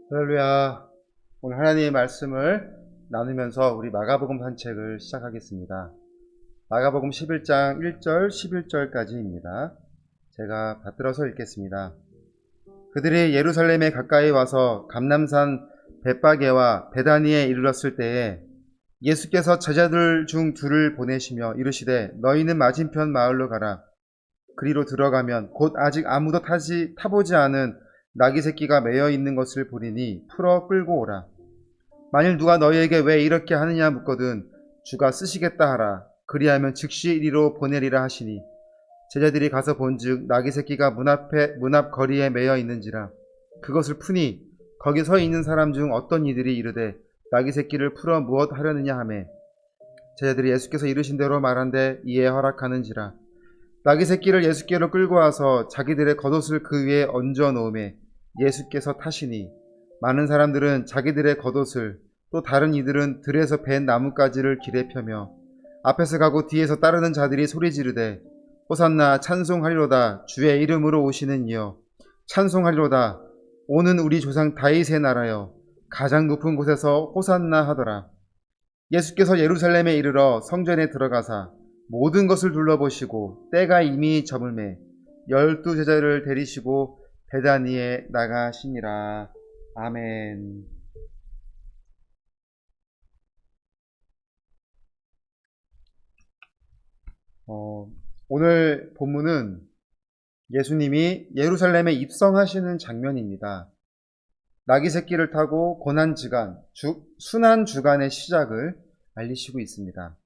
할렐루야. 오늘 하나님의 말씀을 나누면서 우리 마가복음 산책을 시작하겠습니다. 마가복음 11장 1절 11절까지입니다. 제가 받들어서 읽겠습니다. 그들이 예루살렘에 가까이 와서 감람산 벳바게와 베다니에 이르렀을 때에 예수께서 제자들 중 둘을 보내시며 이르시되 너희는 맞은편 마을로 가라. 그리로 들어가면 곧 아직 아무도 타보지 않은 나귀 새끼가 매여 있는 것을 보리니 풀어 끌고 오라. 만일 누가 너희에게 왜 이렇게 하느냐 묻거든 주가 쓰시겠다 하라. 그리하면 즉시 이리로 보내리라 하시니 제자들이 가서 본즉 나귀 새끼가 문 앞 거리에 매여 있는지라. 그것을 푸니 거기 서 있는 사람 중 어떤 이들이 이르되 나귀 새끼를 풀어 무엇 하려느냐 하매 제자들이 예수께서 이르신 대로 말한데 이에 허락하는지라. 나귀 새끼를 예수께로 끌고 와서 자기들의 겉옷을 그 위에 얹어 놓음에 예수께서 타시니 많은 사람들은 자기들의 겉옷을 또 다른 이들은 들에서 벤 나뭇가지를 길에 펴며 앞에서 가고 뒤에서 따르는 자들이 소리 지르되 호산나 찬송하리로다 주의 이름으로 오시는 이여 찬송하리로다 오는 우리 조상 다윗의 나라여 가장 높은 곳에서 호산나 하더라. 예수께서 예루살렘에 이르러 성전에 들어가사 모든 것을 둘러보시고 때가 이미 저물매 12제자를 데리시고 베다니에 나가시니라. 아멘. 오늘 본문은 예수님이 예루살렘에 입성하시는 장면입니다. 나귀 새끼를 타고 고난주간, 순환주간의 시작을 알리시고 있습니다.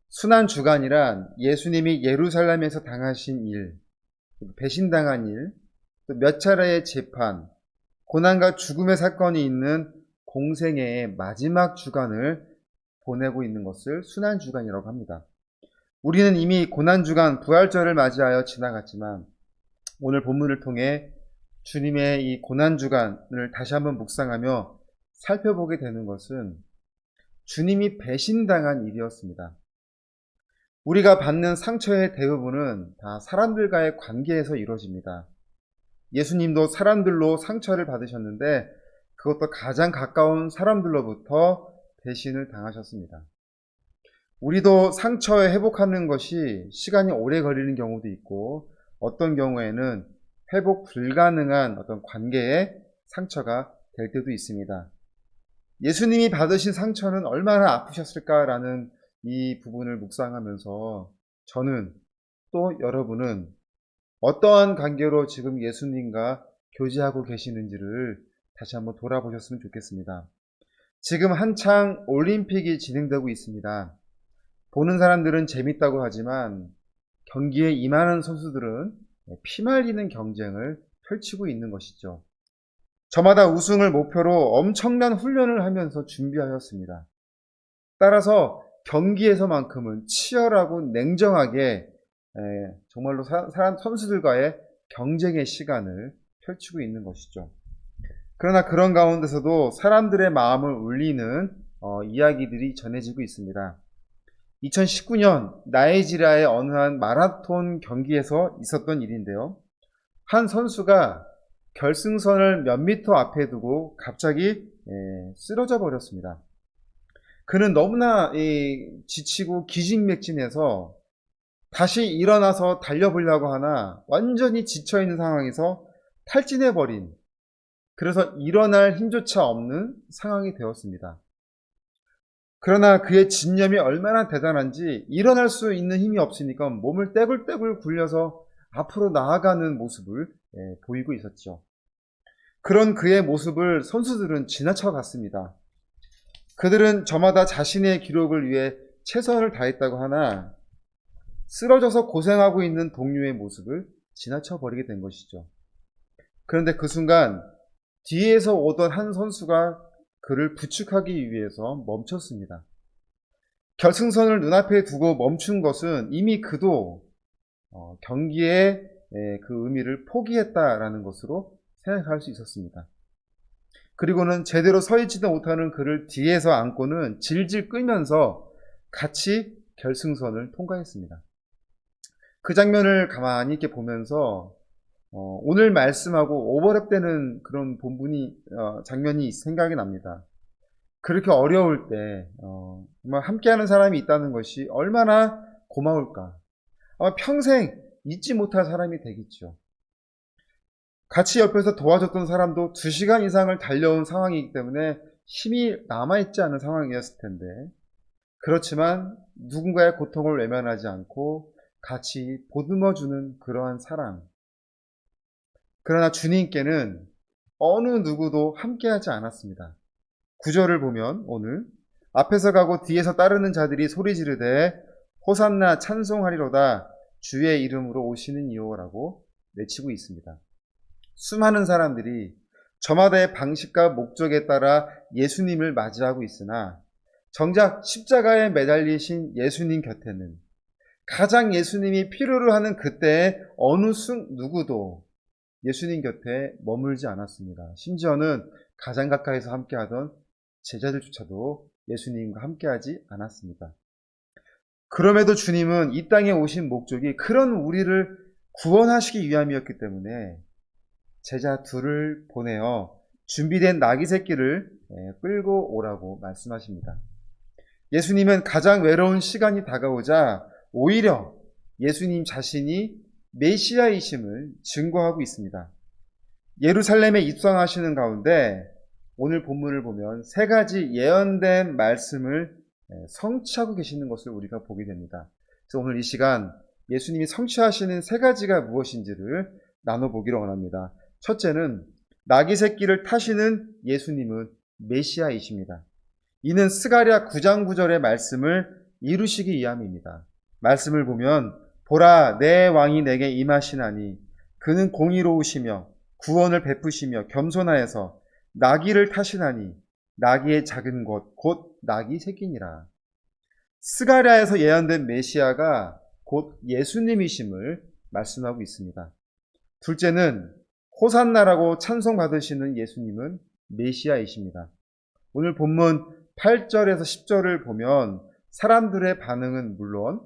순환주간이란 예수님이 예루살렘에서 당하신 일, 배신당한 일, 또 몇 차례의 재판, 고난과 죽음의 사건이 있는 공생애의 마지막 주간을 보내고 있는 것을 순환주간이라고 합니다. 우리는 이미 고난주간 부활절을 맞이하여 지나갔지만 오늘 본문을 통해 주님의 이 고난주간을 다시 한번 묵상하며 살펴보게 되는 것은 주님이 배신당한 일이었습니다. 우리가 받는 상처의 대부분은 다 사람들과의 관계에서 이루어집니다. 예수님도 사람들로 상처를 받으셨는데 그것도 가장 가까운 사람들로부터 배신을 당하셨습니다. 우리도 상처에 회복하는 것이 시간이 오래 걸리는 경우도 있고 어떤 경우에는 회복 불가능한 어떤 관계의 상처가 될 때도 있습니다. 예수님이 받으신 상처는 얼마나 아프셨을까라는 이 부분을 묵상하면서 저는 또 여러분은 어떠한 관계로 지금 예수님과 교제하고 계시는지를 다시 한번 돌아보셨으면 좋겠습니다. 지금 한창 올림픽이 진행되고 있습니다. 보는 사람들은 재밌다고 하지만 경기에 임하는 선수들은 피말리는 경쟁을 펼치고 있는 것이죠. 저마다 우승을 목표로 엄청난 훈련을 하면서 준비하였습니다. 따라서 경기에서만큼은 치열하고 냉정하게 정말로 선수들과의 경쟁의 시간을 펼치고 있는 것이죠. 그러나 그런 가운데서도 사람들의 마음을 울리는 이야기들이 전해지고 있습니다. 2019년 나이지리아의 어느 한 마라톤 경기에서 있었던 일인데요. 한 선수가 결승선을 몇 미터 앞에 두고 갑자기 쓰러져 버렸습니다. 그는 너무나 지치고 기진맥진해서 다시 일어나서 달려보려고 하나 완전히 지쳐있는 상황에서 탈진해버린, 그래서 일어날 힘조차 없는 상황이 되었습니다. 그러나 그의 진념이 얼마나 대단한지 일어날 수 있는 힘이 없으니까 몸을 떼굴떼굴 굴려서 앞으로 나아가는 모습을 보이고 있었죠. 그런 그의 모습을 선수들은 지나쳐 갔습니다. 그들은 저마다 자신의 기록을 위해 최선을 다했다고 하나 쓰러져서 고생하고 있는 동료의 모습을 지나쳐 버리게 된 것이죠. 그런데 그 순간 뒤에서 오던 한 선수가 그를 부축하기 위해서 멈췄습니다. 결승선을 눈앞에 두고 멈춘 것은 이미 그도 경기의 그 의미를 포기했다라는 것으로 생각할 수 있었습니다. 그리고는 제대로 서 있지도 못하는 그를 뒤에서 안고는 질질 끌면서 같이 결승선을 통과했습니다. 그 장면을 가만히 이렇게 보면서 오늘 말씀하고 오버랩되는 그런 장면이 생각이 납니다. 그렇게 어려울 때 정말 함께하는 사람이 있다는 것이 얼마나 고마울까. 아마 평생 잊지 못할 사람이 되겠죠. 같이 옆에서 도와줬던 사람도 2시간 이상을 달려온 상황이기 때문에 힘이 남아있지 않은 상황이었을 텐데, 그렇지만 누군가의 고통을 외면하지 않고 같이 보듬어주는 그러한 사랑. 그러나 주님께는 어느 누구도 함께하지 않았습니다. 구절을 보면 오늘 앞에서 가고 뒤에서 따르는 자들이 소리 지르되 호산나 찬송하리로다 주의 이름으로 오시는 이오라고 외치고 있습니다. 수많은 사람들이 저마다의 방식과 목적에 따라 예수님을 맞이하고 있으나 정작 십자가에 매달리신 예수님 곁에는 가장 예수님이 필요로 하는 그때에 어느 누구도 예수님 곁에 머물지 않았습니다. 심지어는 가장 가까이서 함께하던 제자들조차도 예수님과 함께하지 않았습니다. 그럼에도 주님은 이 땅에 오신 목적이 그런 우리를 구원하시기 위함이었기 때문에 제자 둘을 보내어 준비된 나귀 새끼를 끌고 오라고 말씀하십니다. 예수님은 가장 외로운 시간이 다가오자 오히려 예수님 자신이 메시아이심을 증거하고 있습니다. 예루살렘에 입성하시는 가운데 오늘 본문을 보면 3가지 예언된 말씀을 성취하고 계시는 것을 우리가 보게 됩니다. 그래서 오늘 이 시간 예수님이 성취하시는 3가지가 무엇인지를 나눠보기를 원합니다. 첫째는 나귀 새끼를 타시는 예수님은 메시아이십니다. 이는 스가랴 9장 9절의 말씀을 이루시기 위함입니다. 말씀을 보면 보라 내 왕이 내게 임하시나니 그는 공의로우시며 구원을 베푸시며 겸손하여서 나귀를 타시나니 나귀의 작은 것 곧 나귀 새끼니라. 스가랴에서 예언된 메시아가 곧 예수님이심을 말씀하고 있습니다. 둘째는 호산나라고 찬송받으시는 예수님은 메시아이십니다. 오늘 본문 8절에서 10절을 보면 사람들의 반응은 물론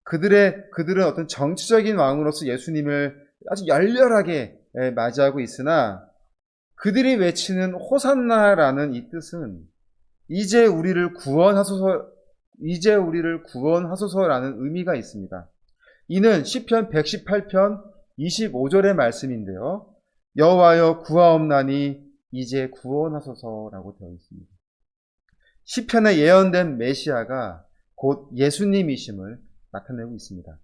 그들은 어떤 정치적인 왕으로서 예수님을 아주 열렬하게 맞이하고 있으나 그들이 외치는 호산나라는 이 뜻은 이제 우리를 구원하소서라는 의미가 있습니다. 이는 시편 118편 25절의 말씀인데요. 여호와여 구하옵나니 이제 구원하소서라고 되어 있습니다. 시편에 예언된 메시아가 곧 예수님이심을 나타내고 있습니다.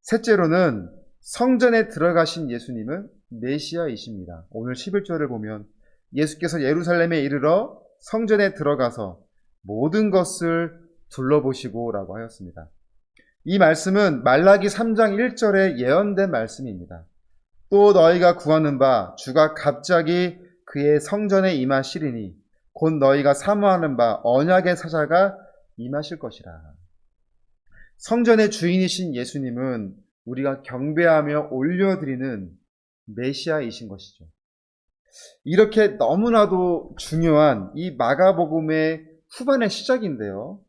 셋째로는 성전에 들어가신 예수님은 메시아이십니다. 오늘 11절을 보면 예수께서 예루살렘에 이르러 성전에 들어가서 모든 것을 둘러보시고 라고 하였습니다. 이 말씀은 말라기 3장 1절에 예언된 말씀입니다. 또 너희가 구하는 바 주가 갑자기 그의 성전에 임하시리니 곧 너희가 사모하는 바 언약의 사자가 임하실 것이라. 성전의 주인이신 예수님은 우리가 경배하며 올려드리는 메시아이신 것이죠. 이렇게 너무나도 중요한 이 마가복음의 후반의 시작인데요.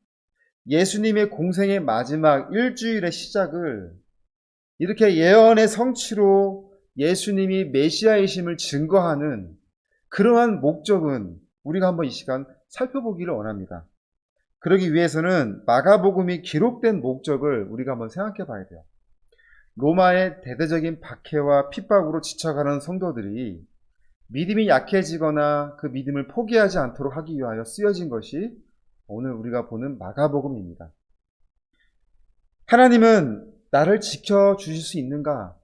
예수님의 공생의 마지막 일주일의 시작을 이렇게 예언의 성취로 예수님이 메시아이심을 증거하는 그러한 목적은 우리가 한번 이 시간 살펴보기를 원합니다. 그러기 위해서는 마가복음이 기록된 목적을 우리가 한번 생각해 봐야 돼요. 로마의 대대적인 박해와 핍박으로 지쳐가는 성도들이 믿음이 약해지거나 그 믿음을 포기하지 않도록 하기 위하여 쓰여진 것이 오늘 우리가 보는 마가복음입니다. 하나님은 나를 지켜주실 수 있는가?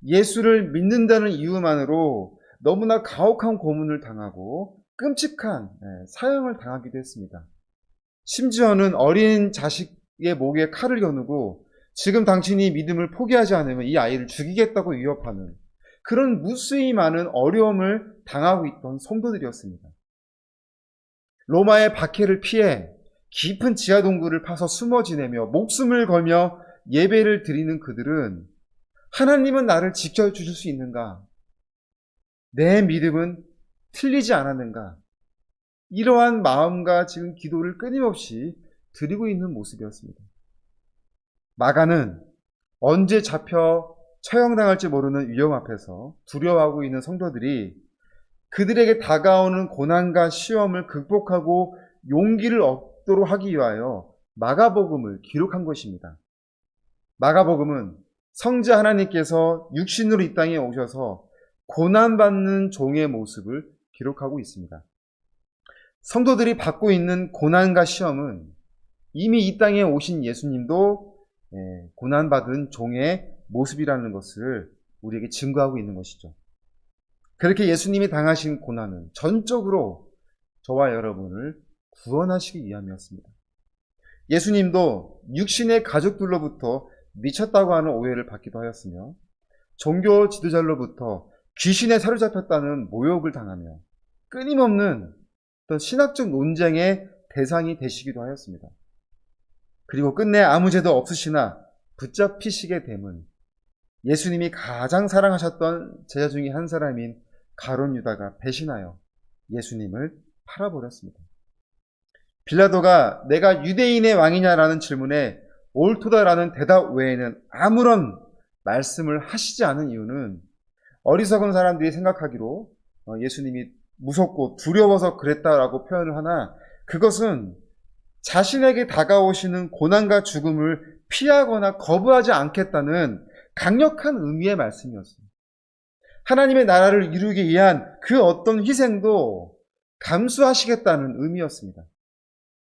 예수를 믿는다는 이유만으로 너무나 가혹한 고문을 당하고 끔찍한 사형을 당하기도 했습니다. 심지어는 어린 자식의 목에 칼을 겨누고 지금 당신이 믿음을 포기하지 않으면 이 아이를 죽이겠다고 위협하는 그런 무수히 많은 어려움을 당하고 있던 성도들이었습니다. 로마의 박해를 피해 깊은 지하 동굴을 파서 숨어 지내며 목숨을 걸며 예배를 드리는 그들은 하나님은 나를 지켜주실 수 있는가? 내 믿음은 틀리지 않았는가? 이러한 마음과 지금 기도를 끊임없이 드리고 있는 모습이었습니다. 마가는 언제 잡혀 처형당할지 모르는 위험 앞에서 두려워하고 있는 성도들이 그들에게 다가오는 고난과 시험을 극복하고 용기를 얻도록 하기 위하여 마가복음을 기록한 것입니다. 마가복음은 성자 하나님께서 육신으로 이 땅에 오셔서 고난받는 종의 모습을 기록하고 있습니다. 성도들이 받고 있는 고난과 시험은 이미 이 땅에 오신 예수님도 고난받은 종의 모습이라는 것을 우리에게 증거하고 있는 것이죠. 그렇게 예수님이 당하신 고난은 전적으로 저와 여러분을 구원하시기 위함이었습니다. 예수님도 육신의 가족들로부터 미쳤다고 하는 오해를 받기도 하였으며 종교 지도자로부터 귀신에 사로잡혔다는 모욕을 당하며 끊임없는 어떤 신학적 논쟁의 대상이 되시기도 하였습니다. 그리고 끝내 아무 죄도 없으시나 붙잡히시게 됨은 예수님이 가장 사랑하셨던 제자 중에 한 사람인 가룟 유다가 배신하여 예수님을 팔아버렸습니다. 빌라도가 내가 유대인의 왕이냐라는 질문에 옳도다라는 대답 외에는 아무런 말씀을 하시지 않은 이유는 어리석은 사람들이 생각하기로 예수님이 무섭고 두려워서 그랬다라고 표현을 하나 그것은 자신에게 다가오시는 고난과 죽음을 피하거나 거부하지 않겠다는 강력한 의미의 말씀이었습니다. 하나님의 나라를 이루기 위한 그 어떤 희생도 감수하시겠다는 의미였습니다.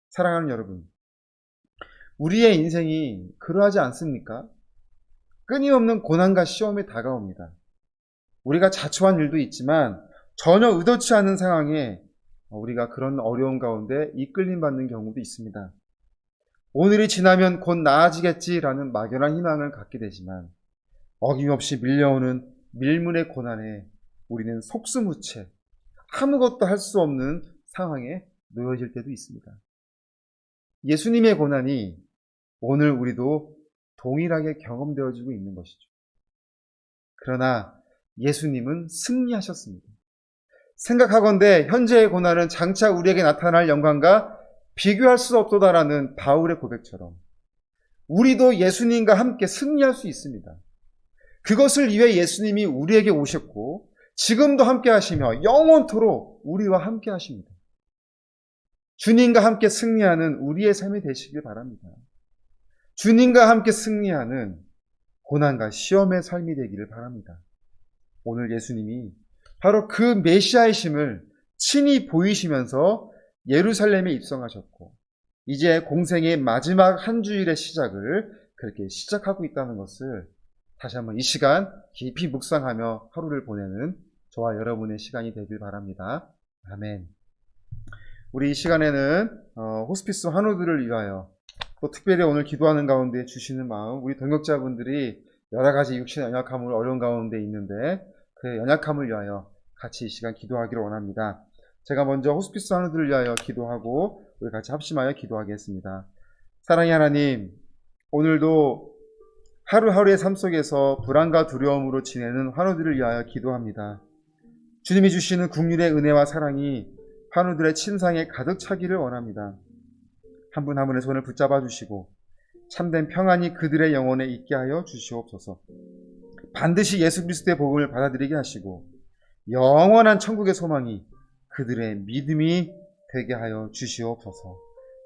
사랑하는 여러분, 우리의 인생이 그러하지 않습니까? 끊임없는 고난과 시험이 다가옵니다. 우리가 자초한 일도 있지만 전혀 의도치 않은 상황에 우리가 그런 어려운 가운데 이끌림 받는 경우도 있습니다. 오늘이 지나면 곧 나아지겠지라는 막연한 희망을 갖게 되지만 어김없이 밀려오는 밀문의 고난에 우리는 속수무책, 아무것도 할 수 없는 상황에 놓여질 때도 있습니다. 예수님의 고난이 오늘 우리도 동일하게 경험되어지고 있는 것이죠. 그러나 예수님은 승리하셨습니다. 생각하건대 현재의 고난은 장차 우리에게 나타날 영광과 비교할 수 없도다라는 바울의 고백처럼 우리도 예수님과 함께 승리할 수 있습니다. 그것을 위해 예수님이 우리에게 오셨고 지금도 함께 하시며 영원토록 우리와 함께 하십니다. 주님과 함께 승리하는 우리의 삶이 되시길 바랍니다. 주님과 함께 승리하는 고난과 시험의 삶이 되기를 바랍니다. 오늘 예수님이 바로 그 메시아이심을 친히 보이시면서 예루살렘에 입성하셨고 이제 공생의 마지막 한 주일의 시작을 그렇게 시작하고 있다는 것을 다시 한번 이 시간 깊이 묵상하며 하루를 보내는 저와 여러분의 시간이 되길 바랍니다. 아멘. 우리 이 시간에는 호스피스 환우들을 위하여 또 특별히 오늘 기도하는 가운데 주시는 마음, 우리 동역자분들이 여러 가지 육신의 연약함을 어려운 가운데 있는데 그 연약함을 위하여 같이 이 시간 기도하기를 원합니다. 제가 먼저 호스피스 환우들을 위하여 기도하고 우리 같이 합심하여 기도하겠습니다. 사랑의 하나님, 오늘도 하루하루의 삶 속에서 불안과 두려움으로 지내는 환우들을 위하여 기도합니다. 주님이 주시는 긍휼의 은혜와 사랑이 환우들의 침상에 가득 차기를 원합니다. 한 분 한 분의 손을 붙잡아 주시고 참된 평안이 그들의 영혼에 있게 하여 주시옵소서. 반드시 예수 그리스도의 복음을 받아들이게 하시고 영원한 천국의 소망이 그들의 믿음이 되게 하여 주시옵소서.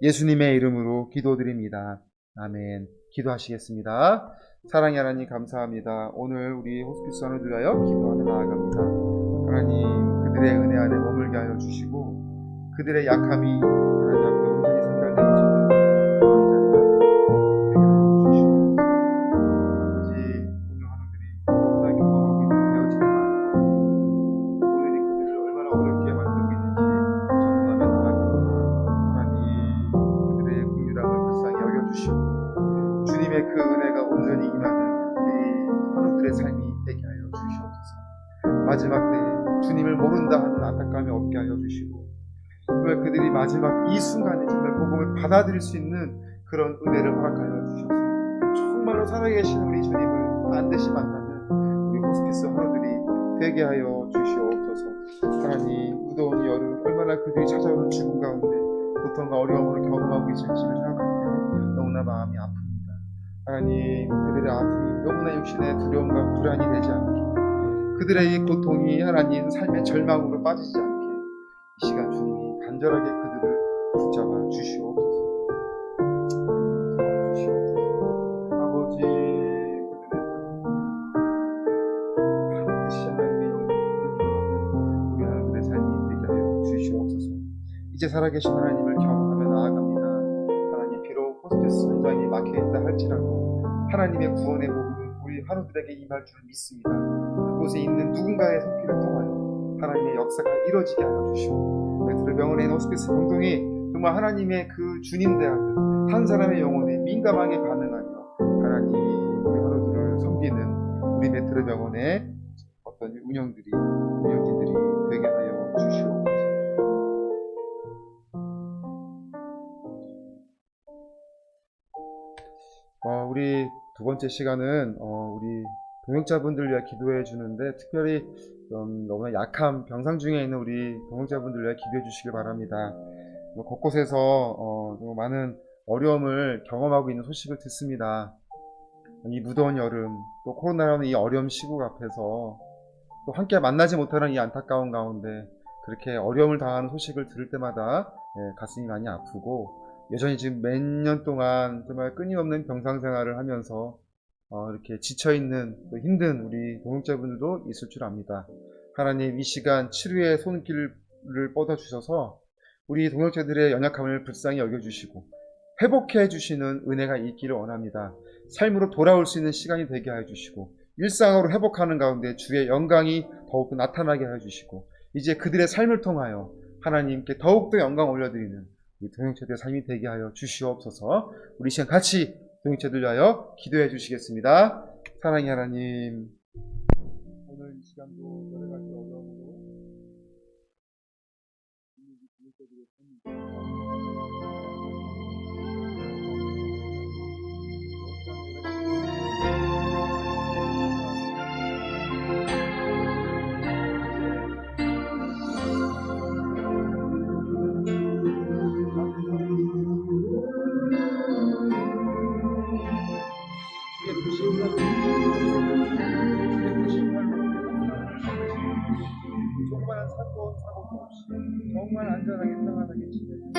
예수님의 이름으로 기도드립니다. 아멘. 기도하시겠습니다. 사랑의 하나님 감사합니다. 오늘 우리 호스피스 환우들 위하여 기도하며 나아갑니다. 하나님 그들의 은혜 안에 머물게 하여 주시고 그들의 약함이 하나님 앞에 온전히 상달되어지는 그런 자리가 되게 하여 주시고 아버지 오늘 환우들이 너무나 경험하고 있는 되어지만 오늘이 그들을 얼마나 어렵게 만들고 있는지 점검하며 나아갑니다. 하나님 그들의 긍휼함을 불쌍히 여겨주시고 주님의 그 은혜가 온전히 임하는 우리 환우들의 삶이 되게 하여 주시옵소서. 마지막 때에 주님을 모른다 하는 안타까움이 없게 하여 주시고 정말 그들이 마지막 이 순간에 정말 복음을 받아들일 수 있는 그런 은혜를 허락하여 주셔서 정말로 살아계신 우리 주님을 반드시 만나는 우리 호스피스 환우들이 되게 하여 주시옵소서. 하나님 무더운 여름 얼마나 그들이 찾아오는 죽음 가운데 고통과 어려움을 경험하고 있을지를 생각하면 너무나 마음이 아픕니다. 하나님, 그들의 아픔이 영혼의 육신의 두려움과 불안이 되지 않게, 그들의 이 고통이 하나님 삶의 절망으로 빠지지 않게 이 시간 주님이 간절하게 그들을 붙잡아 주시옵소서. 아버지, 반드시 하나님의 영광을 우리 하나님의 삶이 되게 하여 주시옵소서. 이제 살아계신 하나님을 경험하며 나아갑니다. 하나님, 비록 호스피스 현장이 막혀있다 할지라도 하나님의 구원의 복음은 우리 환우들에게 임할 줄 믿습니다. 그곳에 있는 누군가의 손길을 통하여 하나님의 역사가 이루어지게 하여 주시고, 베트르 병원에 있는 호스피스 병동이 정말 하나님의 그 주님 대하듯 한 사람의 영혼에 민감하게 반응하며 하나님, 우리 환우들을 섬기는 우리 베트르 병원의 어떤 운영진들이 되게 하여 주시옵소서. 우리 두 번째 시간은 우리 동역자분들 위해 기도해 주는데, 특별히 너무나 약한 병상 중에 있는 우리 동역자분들 위해 기도해 주시길 바랍니다. 곳곳에서 많은 어려움을 경험하고 있는 소식을 듣습니다. 이 무더운 여름, 또 코로나라는 이 어려움 시국 앞에서 또 함께 만나지 못하는 이 안타까운 가운데 그렇게 어려움을 당하는 소식을 들을 때마다 가슴이 많이 아프고, 여전히 지금 몇 년 동안 정말 끊임없는 병상 생활을 하면서 이렇게 지쳐있는 또 힘든 우리 동역자분들도 있을 줄 압니다. 하나님, 이 시간 치료의 손길을 뻗어주셔서 우리 동역자들의 연약함을 불쌍히 여겨주시고 회복해 주시는 은혜가 있기를 원합니다. 삶으로 돌아올 수 있는 시간이 되게 하여 주시고, 일상으로 회복하는 가운데 주의 영광이 더욱 나타나게 하여 주시고, 이제 그들의 삶을 통하여 하나님께 더욱더 영광 올려드리는 이 동역자들의 삶이 되게 하여 주시옵소서. 우리 시간 같이 동역자들 위하여 기도해 주시겠습니다. 사랑의 하나님, 오늘 이 시간도 여러 가지 어려움으로 동역자들의 삶이 조그마한 사고도 없이 정말 안전하게 평안하게 지내는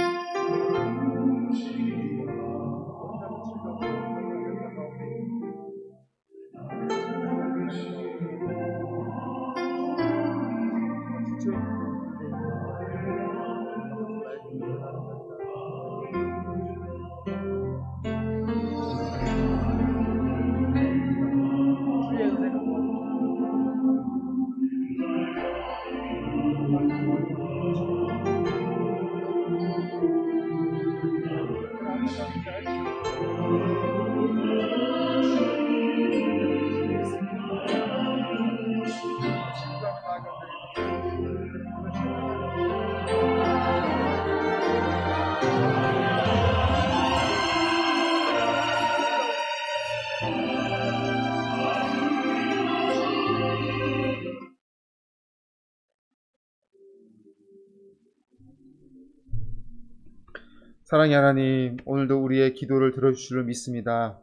사랑의 하나님, 오늘도 우리의 기도를 들어주실 줄 믿습니다.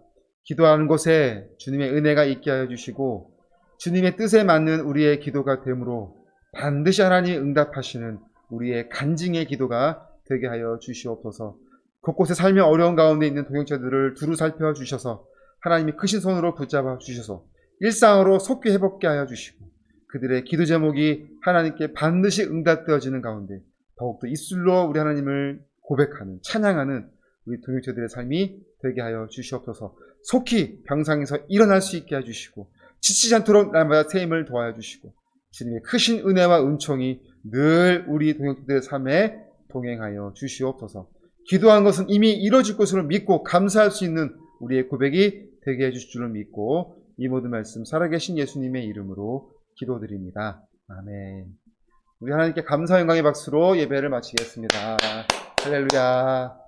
기도하는 곳에 주님의 은혜가 있게 하여 주시고, 주님의 뜻에 맞는 우리의 기도가 되므로 반드시 하나님이 응답하시는 우리의 간증의 기도가 되게 하여 주시옵소서. 곳곳에 삶의 어려운 가운데 있는 동역자들을 두루 살펴주셔서 하나님이 크신 손으로 붙잡아 주셔서 일상으로 속히 회복게 하여 주시고, 그들의 기도 제목이 하나님께 반드시 응답되어지는 가운데 더욱더 입술로 우리 하나님을 고백하는, 찬양하는 우리 동역자들의 삶이 되게 하여 주시옵소서. 속히 병상에서 일어날 수 있게 해주시고, 지치지 않도록 날마다 새 힘을 도와여 주시고, 주님의 크신 은혜와 은총이 늘 우리 동역자들의 삶에 동행하여 주시옵소서. 기도한 것은 이미 이루어질 것으로 믿고 감사할 수 있는 우리의 고백이 되게 해주실 줄을 믿고, 이 모든 말씀 살아계신 예수님의 이름으로 기도드립니다. 아멘. 우리 하나님께 감사 영광의 박수로 예배를 마치겠습니다. 할렐루야.